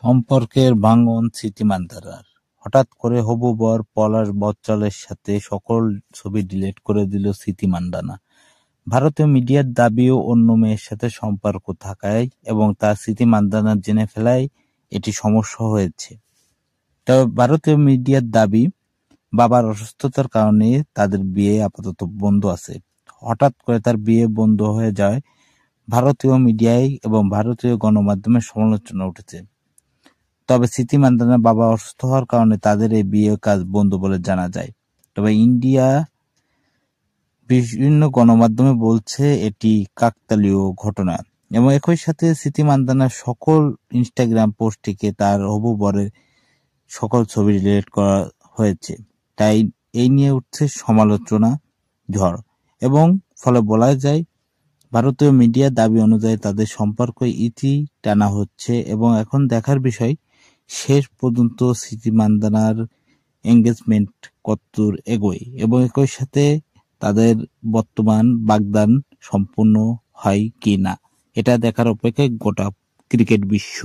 সম্পর্কের ভাঙন স্মৃতি মান্ধানার। হঠাৎ করে হবু বর পলাশ বচ্চনের সাথে সকল ছবি ডিলিট করে দিল স্মৃতি মান্ধানা। ভারতীয় মিডিয়ার দাবি অন্য মেয়ের সাথে সম্পর্ক থাকায় এবং তার স্মৃতি মান্ধানা জেনে ফেলায় এটি সমস্যা হয়েছে। তবে ভারতীয় মিডিয়ার দাবি বাবার অসুস্থতার কারণে তাদের বিয়ে আপাতত বন্ধ আছে। হঠাৎ করে তার বিয়ে বন্ধ হয়ে যায় ভারতীয় মিডিয়ায় এবং ভারতীয় গণমাধ্যমে সমালোচনা উঠেছে। তবে স্মৃতি মান্ধানার বাবা অসুস্থ হওয়ার কারণে তাদের এই বিয়ে কাজ বন্ধ বলে জানা যায়। তবে ইন্ডিয়া বিভিন্ন গণমাধ্যমে বলছে এটি কাকতালীয় ঘটনা এবং একই সাথে স্মৃতি মান্ধানার সকল ইনস্টাগ্রাম পোস্ট থেকে তার হবু বরের সকল ছবি ডিলিট করা হয়েছে। তাই এই নিয়ে উঠছে সমালোচনা ঝড় এবং ফলে বলা যায় ভারতীয় মিডিয়ার দাবি অনুযায়ী তাদের সম্পর্ক ইতি টানা হচ্ছে এবং এখন দেখার বিষয় শেষ পর্যন্ত স্মৃতি মান্ধানার এঙ্গেজমেন্ট কতদূর এগোয় এবং একই সাথে তাদের বর্তমান বাগদান সম্পূর্ণ হয় কি না, এটা দেখার অপেক্ষায় গোটা ক্রিকেট বিশ্ব।